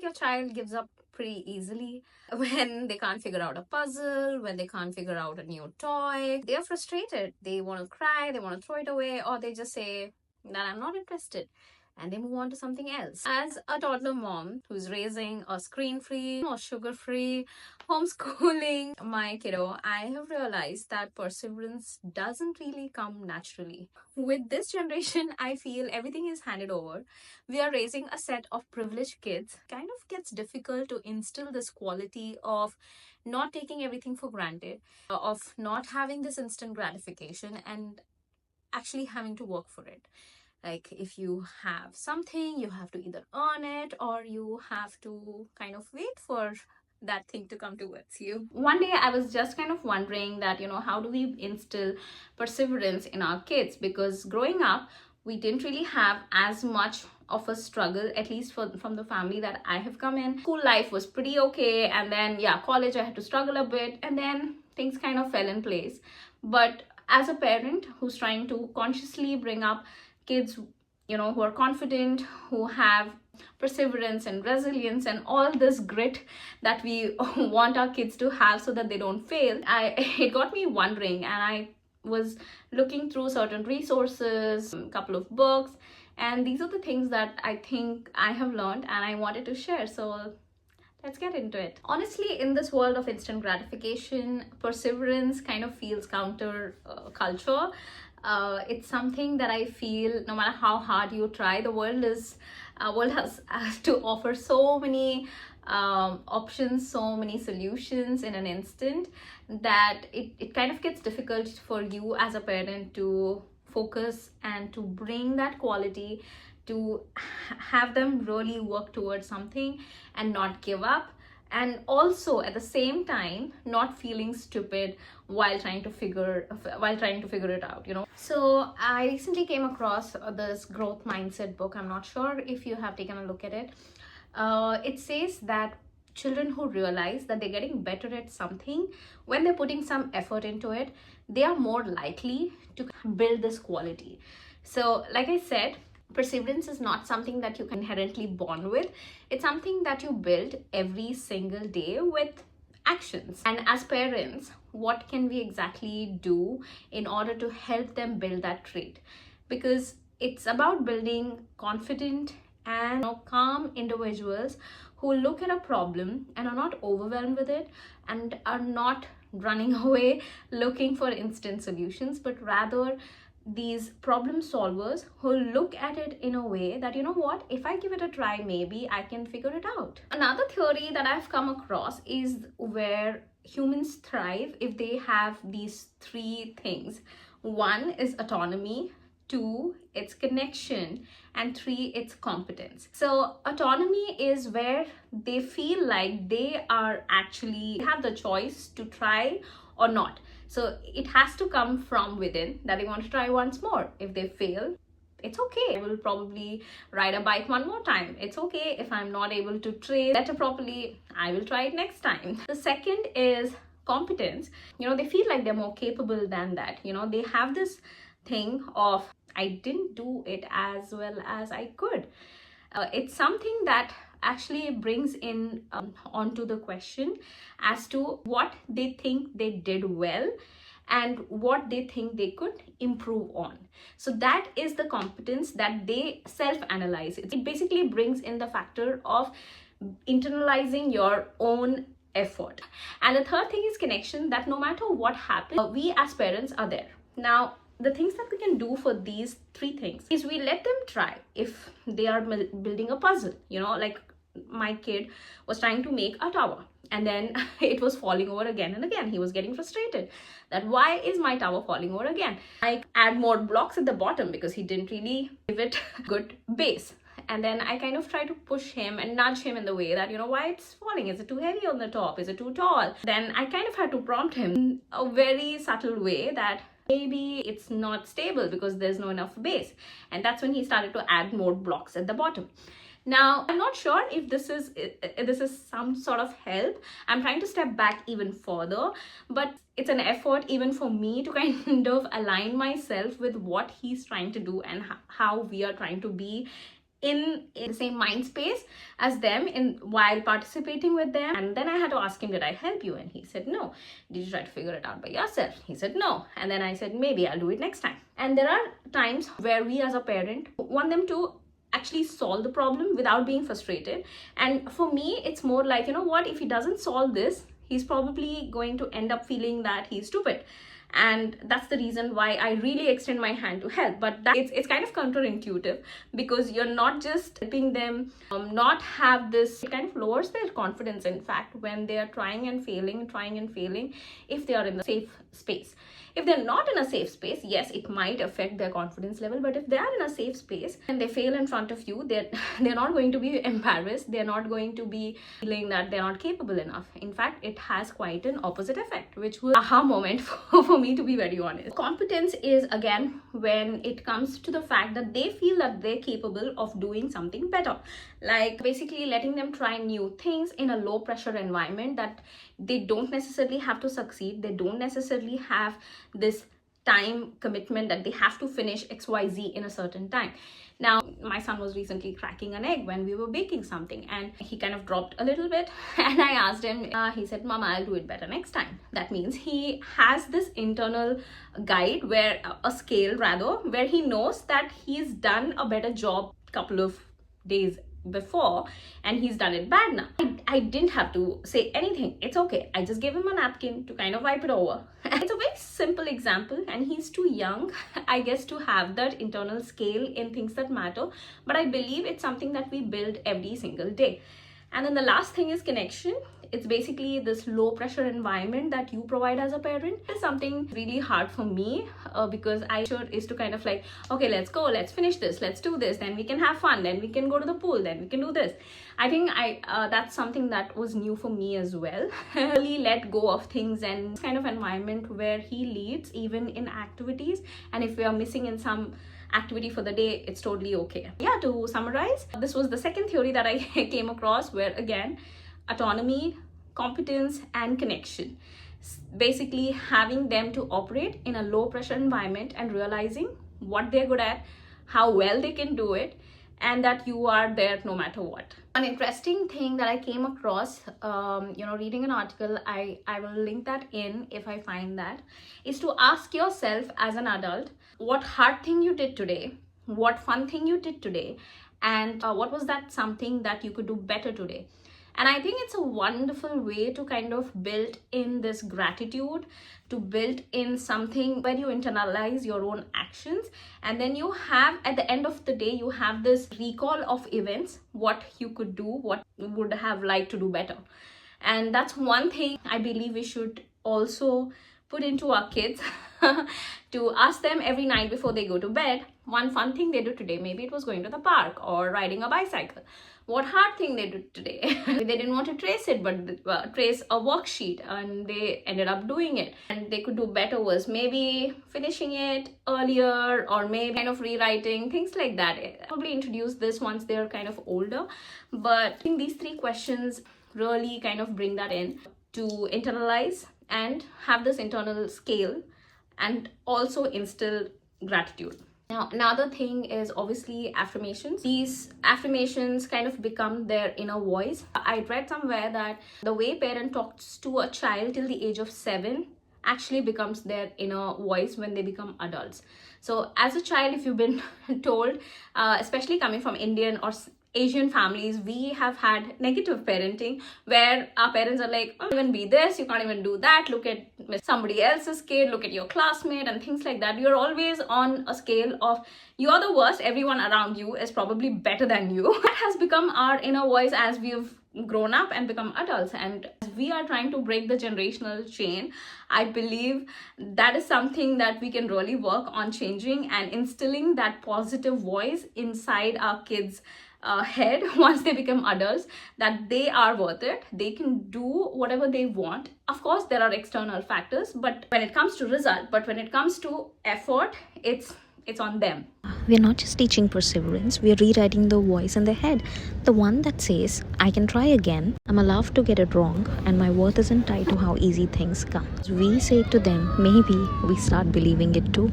like your child gives up pretty easily when they can't figure out a puzzle, when they can't figure out a new toy. They are frustrated. They want to cry, they want to throw it away, or they just say that I'm not interested, and they move on to something else. As a toddler mom who's raising a screen-free or sugar-free homeschooling my kiddo, I have realized that perseverance doesn't really come naturally. With this generation, I feel everything is handed over. We are raising a set of privileged kids. Kind of gets difficult to instill this quality of not taking everything for granted, of not having this instant gratification, and actually having to work for it. Like, if you have something, you have to either earn it or you have to kind of wait for that thing to come towards you. One day I was just kind of wondering that, how do we instill perseverance in our kids? Because growing up, we didn't really have as much of a struggle, at least from the family that I have come in. School life was pretty okay, and then college I had to struggle a bit, and then things kind of fell in place. But as a parent who's trying to consciously bring up kids, who are confident, who have perseverance and resilience and all this grit that we want our kids to have so that they don't fail, it got me wondering, and I was looking through certain resources, a couple of books, and these are the things that I think I have learned and I wanted to share. So let's get into it. Honestly, in this world of instant gratification, perseverance kind of feels counter culture. It's something that I feel no matter how hard you try, the world has to offer so many options, so many solutions in an instant, that it kind of gets difficult for you as a parent to focus and to bring that quality, to have them really work towards something and not give up, and also at the same time not feeling stupid while trying to figure it out. So I recently came across this growth mindset book. I'm not sure if you have taken a look at it. It says that children who realize that they're getting better at something when they're putting some effort into it, they are more likely to build this quality. So like I said, perseverance is not something that you can inherently born with. It's something that you build every single day with actions. And as parents, what can we exactly do in order to help them build that trait? Because it's about building confident and calm individuals who look at a problem and are not overwhelmed with it and are not running away looking for instant solutions, but rather these problem solvers who look at it in a way that, what, if I give it a try, maybe I can figure it out. Another theory that I've come across is where humans thrive if they have these three things. One is autonomy, two, it's connection, and three, it's competence. So autonomy is where they feel like they have the choice to try or not. So it has to come from within that they want to try once more. If they fail, it's okay. I will probably ride a bike one more time. It's okay if I'm not able to train better properly. I will try it next time. The second is competence. They feel like they're more capable than that. They have this thing of, I didn't do it as well as I could. It's something that actually brings in onto the question as to what they think they did well and what they think they could improve on. So that is the competence that they self-analyze. It basically brings in the factor of internalizing your own effort. And the third thing is connection, that no matter what happens, we as parents are there. Now, the things that we can do for these three things is we let them try. If they are building a puzzle, like my kid was trying to make a tower and then it was falling over again and again. He was getting frustrated that why is my tower falling over again? I add more blocks at the bottom because he didn't really give it a good base. And then I kind of try to push him and nudge him in the way that, why it's falling. Is it too heavy on the top? Is it too tall? Then I kind of had to prompt him in a very subtle way that maybe it's not stable because there's no enough base. And that's when he started to add more blocks at the bottom. Now, I'm not sure if this is some sort of help. I'm trying to step back even further, but it's an effort even for me to kind of align myself with what he's trying to do and how we are trying to be in the same mind space as them in while participating with them. And then I had to ask him, did I help you? And he said no. Did you try to figure it out by yourself? He said no. And then I said, maybe I'll do it next time. And there are times where we as a parent want them to actually solve the problem without being frustrated. And for me, it's more like, you know what, if he doesn't solve this, he's probably going to end up feeling that he's stupid. And that's the reason why I really extend my hand to help. But it's kind of counterintuitive, because you're not just helping them not have this. It kind of lowers their confidence, in fact, when they are trying and failing, if they are in the safe space. If they're not in a safe space, yes, it might affect their confidence level. But if they are in a safe space and they fail in front of you, they're not going to be embarrassed. They're not going to be feeling that they're not capable enough. In fact, it has quite an opposite effect, which was an aha moment for me, to be very honest. Competence is, again, when it comes to the fact that they feel that they're capable of doing something better. Like basically letting them try new things in a low pressure environment, that they don't necessarily have to succeed. They don't necessarily have this time commitment that they have to finish XYZ in a certain time. Now, my son was recently cracking an egg when we were baking something, and he kind of dropped a little bit. And I asked him, he said, Mama, I'll do it better next time. That means he has this internal guide, where a scale rather, where he knows that he's done a better job a couple of days before and he's done it bad now. I didn't have to say anything. It's okay. I just gave him a napkin to kind of wipe it over. It's a very simple example, and he's too young, I guess, to have that internal scale in things that matter. But I believe it's something that we build every single day. And then the last thing is connection. It's basically this low pressure environment that you provide as a parent. It's something really hard for me because I sure is to kind of like, okay, let's go, let's finish this, let's do this, then we can have fun, then we can go to the pool, then we can do this. I think that's something that was new for me as well. Really let go of things, and kind of environment where he leads even in activities, and if we are missing in some activity for the day, it's totally okay. Yeah, to summarize, this was the second theory that I came across, where again, autonomy, competence, and connection. Basically having them to operate in a low pressure environment and realizing what they're good at, how well they can do it, and that you are there no matter what. An interesting thing that I came across, reading an article, I will link that in if I find that, is to ask yourself as an adult, what hard thing you did today, what fun thing you did today, and what was that something that you could do better today. And I think it's a wonderful way to kind of build in this gratitude, to build in something where you internalize your own actions, and then you have, at the end of the day, you have this recall of events, what you could do, what you would have liked to do better. And that's one thing I believe we should also put into our kids to ask them every night before they go to bed, one fun thing they did today. Maybe it was going to the park or riding a bicycle. What hard thing they did today. They didn't want to trace it, but trace a worksheet, and they ended up doing it. And they could do better was maybe finishing it earlier, or maybe kind of rewriting, things like that. I'll probably introduce this once they're kind of older. But I think these three questions really kind of bring that in, to internalize and have this internal scale, and also instill gratitude. Now, another thing is obviously affirmations. These affirmations kind of become their inner voice. I read somewhere that the way parent talks to a child till the age of 7 actually becomes their inner voice when they become adults. So as a child, if you've been told, especially coming from Indian or Asian families, we have had negative parenting where our parents are like, oh, you can't even be this, you can't even do that, look at somebody else's kid, look at your classmate, and things like that. You're always on a scale of you're the worst, everyone around you is probably better than you. That has become our inner voice as we've grown up and become adults, and as we are trying to break the generational chain, I believe that is something that we can really work on changing and instilling that positive voice inside our kids' head once they become adults, that they are worth it, they can do whatever they want. Of course, there are external factors, but when it comes to result, but when it comes to effort, it's on them. We're not just teaching perseverance, we're rewriting the voice in their head. The one that says, I can try again, I'm allowed to get it wrong, and my worth isn't tied to how easy things come. As we say it to them, maybe we start believing it too.